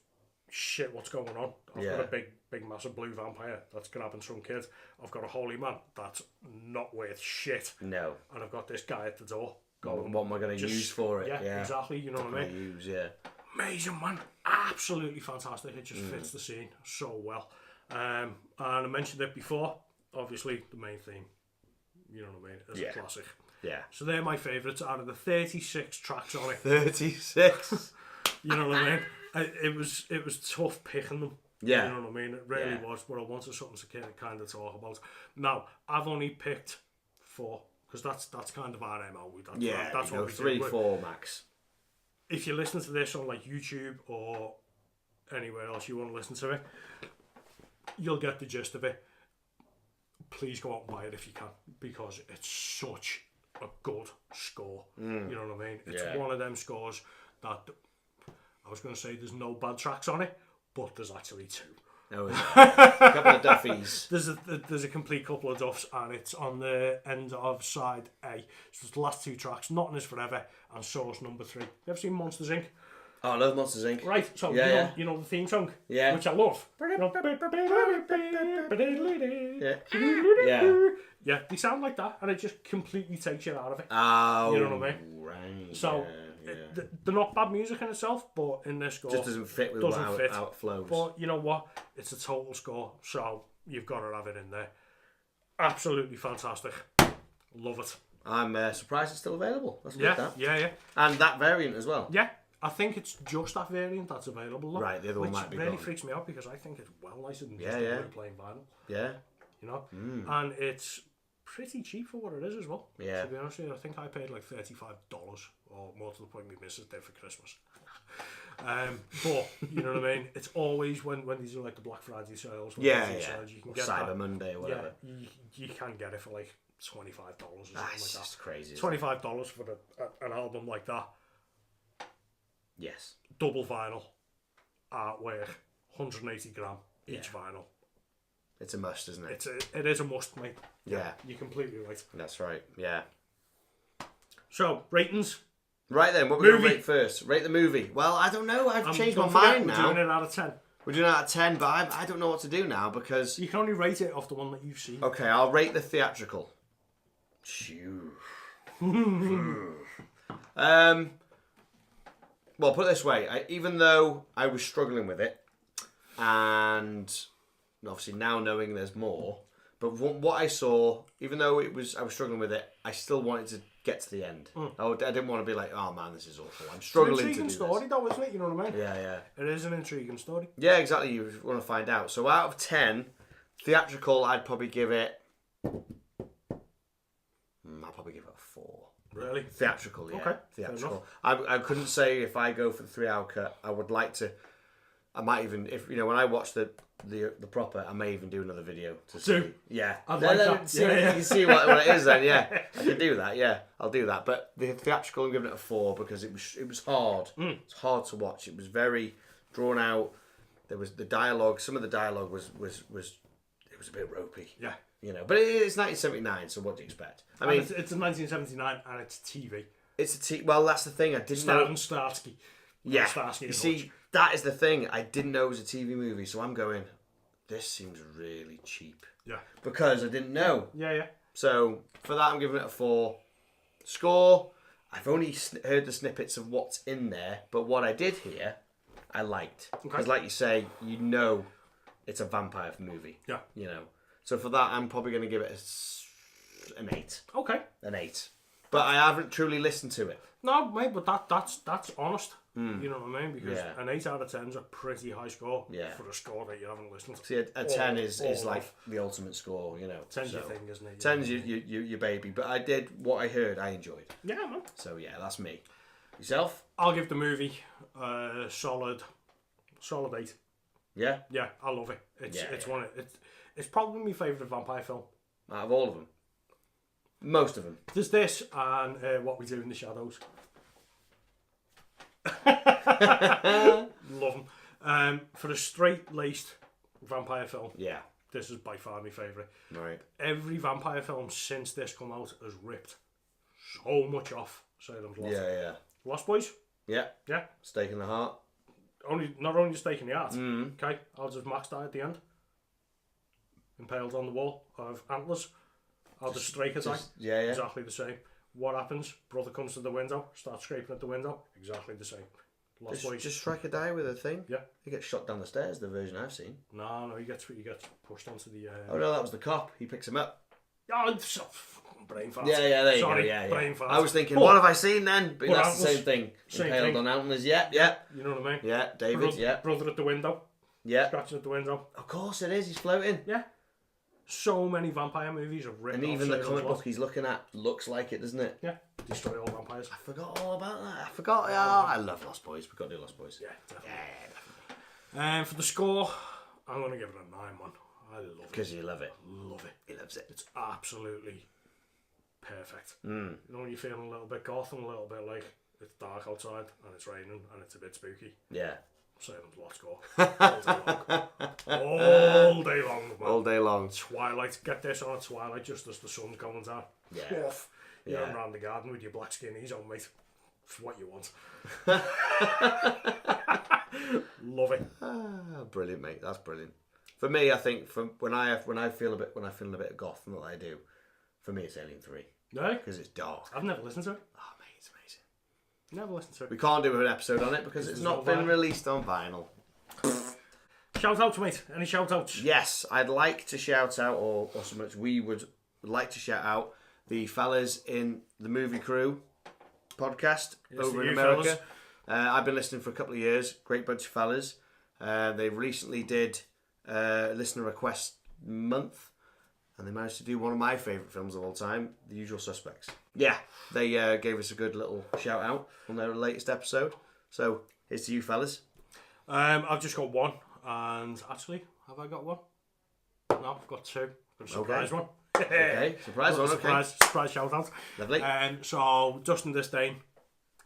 shit. What's going on? I've got a big massive blue vampire that's grabbing some kid. I've got a holy man that's not worth shit. No. And I've got this guy at the door going, what am I going to use for it? Yeah, exactly. You know what I mean? Amazing, man. Absolutely fantastic. It just fits the scene so well. And I mentioned it before. Obviously, the main theme. You know what I mean? It's a classic. Yeah. So they're my favourites out of the 36 tracks on it. 36. You know what I mean? It was tough picking them. Yeah. You know what I mean? It really was, but I wanted something to kind of talk about. Now, I've only picked 4, because that's kind of our MO. That's what we 3, 4 max. If you listen to this on like YouTube or anywhere else you want to listen to it, you'll get the gist of it. Please go out and buy it if you can, because it's such a good score. You know what I mean? It's one of them scores that I was going to say there's no bad tracks on it, but there's actually 2. Oh, yeah. A couple of Duffies. There's a complete couple of Duffs, and it's on the end of side A. So it's the last 2 tracks, Nothing Is Forever and Source Number 3. You ever seen Monsters Inc? Oh, I love Monsters Inc. Right, so you know the theme song? Yeah. Which I love. Yeah, they sound like that, and it just completely takes you out of it. Oh, you know what I mean? Right. So, they're not bad music in itself, but in this score... Just doesn't fit with how it flows. But you know what? It's a total score, so you've got to have it in there. Absolutely fantastic. Love it. I'm surprised it's still available. That's good, that. Yeah. And that variant as well. Yeah. I think it's just that variant that's available. Though, right, the other one might be really gone. freaks me out because I think it's well nicer than just a plain vinyl. Yeah. You know? And it's pretty cheap for what it is as well. Yeah. To be honest with you, I think I paid like $35 or more to the point my missus did for Christmas. But, you know what I mean? It's always when these are like the Black Friday sales. Sales, you can get Cyber Monday or whatever. Yeah, you can get it for like $25 or something like that. That's crazy. $25 for an album like that. Yes. Double vinyl, artwork, 180 gram each vinyl. It's a must, isn't it? It is a must, mate. Yeah. You're completely right. That's right, yeah. So, ratings. Right then, what we're going to rate first? Rate the movie. Well, I don't know. I've changed my mind now. We're doing it out of 10. We're doing it out of 10, but I don't know what to do now because... You can only rate it off the one that you've seen. Okay, I'll rate the theatrical. Well, put it this way. Even though I was struggling with it, and obviously now knowing there's more, but what I saw, even though I was struggling with it, I still wanted to get to the end. I didn't want to be like, oh man, this is awful. I'm struggling to do this. It's an intriguing story though, isn't it? You know what I mean? Yeah. It is an intriguing story. Yeah, exactly. You want to find out. So out of 10, theatrical, I'd probably give it... I'll probably give it a 4. Really? Theatrical, yeah. Okay. Theatrical. I couldn't say if I go for the 3-hour cut, I would like to... I might even, if when I watch the proper, I may even do another video to see. Yeah. I'd like that. See, you can see what it is then, yeah. I can do that, yeah. I'll do that. But the theatrical, I'm giving it a 4 because it was hard. It's hard to watch. It was very drawn out. There was the dialogue. Some of the dialogue was it was a bit ropey. Yeah. But it's 1979, so what do you expect? I mean, it's 1979 and it's TV. It's well, that's the thing. I didn't know. Starsky. Yeah. Starsky you see, that is the thing. I didn't know it was a TV movie, so I'm going, this seems really cheap. Yeah. Because I didn't know. Yeah. So, for that, I'm giving it a 4. Score, I've only heard the snippets of what's in there, but what I did hear, I liked. Because like you say, it's a vampire movie. Yeah. So for that, I'm probably going to give it an 8. Okay. An 8. but I haven't truly listened to it. No, mate, but that's honest. You know what I mean? Because Yeah. an 8 out of 10 is a pretty high score Yeah. for a score that you haven't listened to. See, a 10 is like the ultimate score, you know. 10's your thing, isn't it? 10's your baby. But I did what I heard, I enjoyed. Yeah, man. So yeah, that's me. Yourself? I'll give the movie solid 8. Yeah? Yeah, I love it. It's probably my favourite vampire film. Out of all of them? Most of them. There's this and What We Do in the Shadows. Love them. For a straight-laced vampire film, Yeah. this is by far my favourite. Right. Every vampire film since this come out has ripped so much off Salem's Lot. Yeah. Lost Boys? Yeah. Yeah. Stake in the heart. Not only the stake in the heart. Okay, how does Max die at the end? Impaled on the wall of antlers. How does Straker die? Yeah. Exactly the same. What happens? Brother comes to the window, starts scraping at the window. Exactly the same. Lost Boys. Just strike a die with a thing? Yeah. He gets shot down the stairs, the version I've seen. No, he gets pushed onto the... Oh no, that was the cop. He picks him up. Oh, it's a fucking brain fart. Yeah, there you Sorry, go. Yeah. brain fart. I was thinking, what have I seen then? But that's antlers, the same thing. same Impaled thing. on antlers. Yeah. You know what I mean? Yeah, David. Yeah. Brother at the window, Yeah. scratching at the window. Of course it is. He's floating. Yeah. So many vampire movies have written. And even the comic book he's looking at looks like it, doesn't it? Yeah. Destroy all vampires. I forgot all about that. I forgot. Oh, I love Lost Boys. We've got to do Lost Boys. Yeah, definitely. For the score, I'm going to give it a 9, man. I love it. Because you love it. Love it. He loves it. It's absolutely perfect. You know when you're feeling a little bit Gotham, a little bit like it's dark outside and it's raining and it's a bit spooky. Yeah. Salem's Lot score. All day long. All day long, man. All day long. Twilight. Get this on at twilight just as the sun's going down. Yeah. Off. You're Yeah. around the garden with your black skinnies on, mate. It's what you want. Love it. Ah, brilliant, mate. That's brilliant. For me, I think when I feel a bit of goth, not that I do. For me, it's Alien 3 No? because it's dark. I've never listened to it. Oh, mate, it's amazing. Never listened to it. We can't do an episode on it because it's not been released on vinyl. Shout outs, mate. Any shout outs? Yes, I'd like to shout out, or so much we would like to shout out the fellas in the Movie Crew podcast over in America. I've been listening for a couple of years. Great bunch of fellas. They recently did listener request month, and they managed to do one of my favourite films of all time, The Usual Suspects. Yeah, they gave us a good little shout out on their latest episode. So here's to you fellas. I've just got one, and actually, have I got one? No, I've got 2. Got a surprise one. Okay, surprise one. Okay, surprise shout out. Lovely. So Dustin Disdain,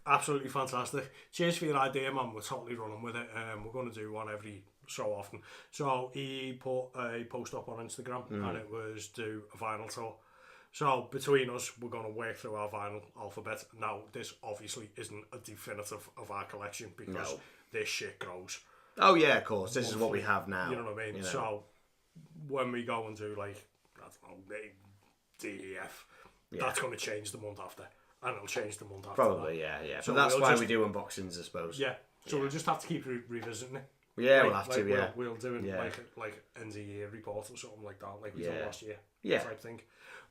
absolutely fantastic. Cheers for your idea, man. We're totally running with it. We're going to do one every so often. So he put a post up on Instagram, and it was do a vinyl tour. So between us, we're going to work through our vinyl alphabet. Now, this obviously isn't a definitive of our collection because this shit grows. Oh yeah, of course. This is what we have now. You know what I mean? You know. So when we go and do like, I don't know, DEF, that's going to change the month after. And it'll change the month after. Probably, that. yeah. So but that's we'll why just, we do unboxings, I suppose. Yeah. So we'll just have to keep revisiting it. Yeah, we'll have to, yeah. We'll do it like end of year report or something like that, like we did last year. Yeah. Type thing.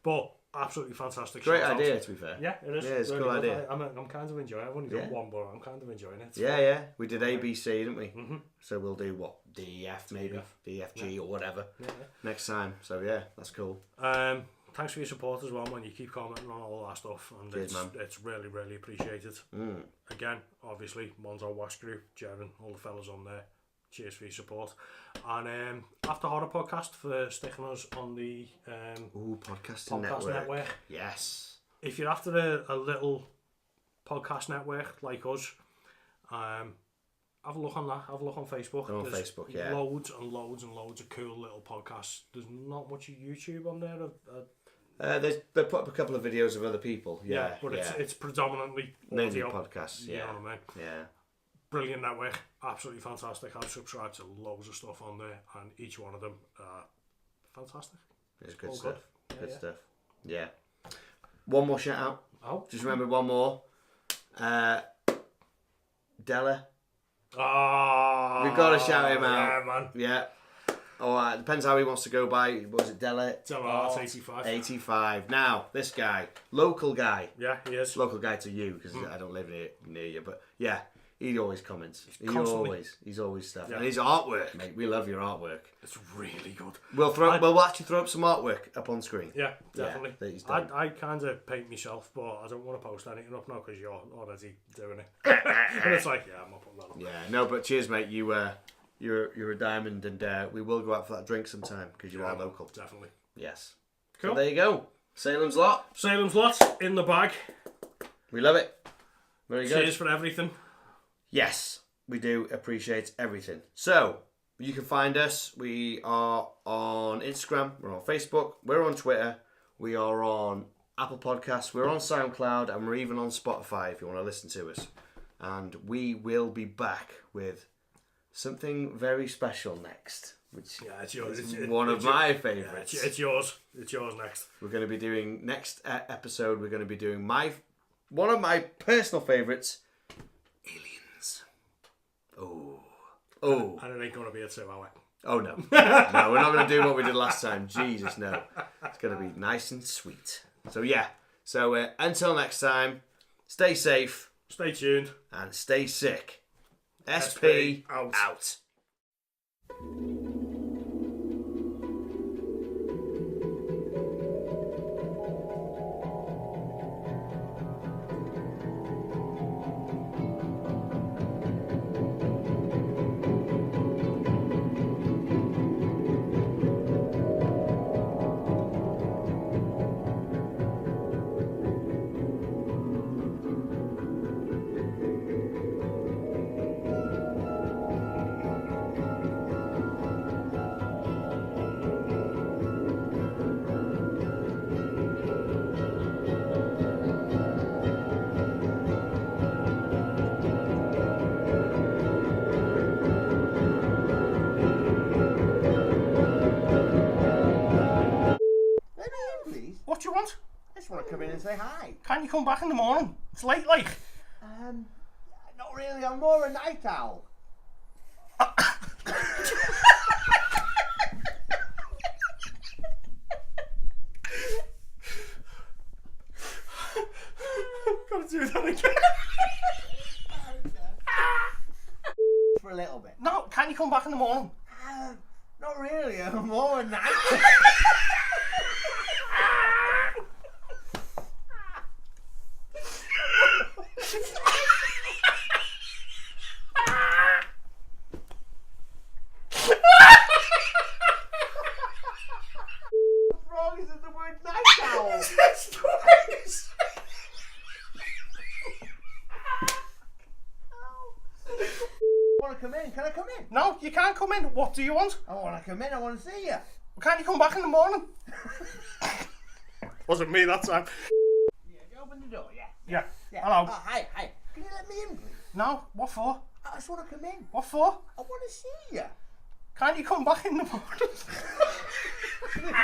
But absolutely fantastic. Great idea, to be fair. Yeah, it is. Yeah, it's a really cool good. idea. I'm kind of enjoying it. I've only done one, but I'm kind of enjoying it. Yeah. We did ABC, didn't we? Mm-hmm. So we'll do what? DEF maybe? DFG or whatever. Yeah. Next time. So yeah, that's cool. Thanks for your support as well, man. You keep commenting on all our stuff, and it's really, really appreciated. Again, obviously, Monzo Wax Group, Jevon, all the fellas on there. Cheers for your support. And After Horror Podcast for sticking us on the podcasting podcast network. Yes. If you're after a little podcast network like us, have a look on that. Have a look on Facebook. Go on Facebook, yeah. Loads and loads and loads of cool little podcasts. There's not much of YouTube on there. They put up a couple of videos of other people. Yeah, but it's predominantly mainly audio podcasts. Yeah, you know what I mean? Yeah. Brilliant network, absolutely fantastic. I've subscribed to loads of stuff on there, and each one of them, fantastic. It's good stuff. Good stuff. Yeah. One more shout out. Oh, just remember one more. Della. Oh, We've got to shout him out. Yeah, man. Yeah. Or depends how he wants to go by. What was it, Della? Art 85. 85. Now, this guy, local guy. Yeah, he is. Local guy to you, because I don't live near you. But yeah, he always comments. He's always stuff. Yeah. And his artwork, mate. We love your artwork. It's really good. We'll actually throw up some artwork up on screen. Yeah, definitely. Yeah, I kind of paint myself, but I don't want to post anything up now because you're already doing it. And it's like, yeah, I'm not putting that up. Yeah, no, but cheers, mate. You're a diamond, and we will go out for that drink sometime because you are local. Definitely. Yes. Cool. So there you go. Salem's Lot. Salem's Lot in the bag. We love it. Very good. Cheers for everything. Yes, we do appreciate everything. So you can find us. We are on Instagram. We're on Facebook. We're on Twitter. We are on Apple Podcasts. We're on SoundCloud, and we're even on Spotify if you want to listen to us. And we will be back with something very special next, which it's yours. is one of my favourites. Yeah, it's yours. It's yours next. We're going to be doing next episode. We're going to be doing one of my personal favourites, aliens. Oh, and it ain't going to be a 2-hour. Oh no, no, we're not going to do what we did last time. Jesus, no. It's going to be nice and sweet. So yeah. So until next time, stay safe, stay tuned, and stay sick. SP out. What do you want? I just want to come in and say hi. Can you come back in the morning? It's late, like. Not really. I'm more a night owl. Gotta do that again. For a little bit. No, can you come back in the morning? Not really. I'm more a night What's wrong is it the word night owl? That's twice. Want to come in? Can I come in? No, you can't come in. What do you want? I want to come in. I want to see you. Can't you come back in the morning? Wasn't me that time. Yeah, you open the door. Yeah. Yeah. Hello. Oh, hi. Can you let me in, please? No, what for? I just want to come in. What for? I want to see you. Can't you come back in the morning? Oh, God.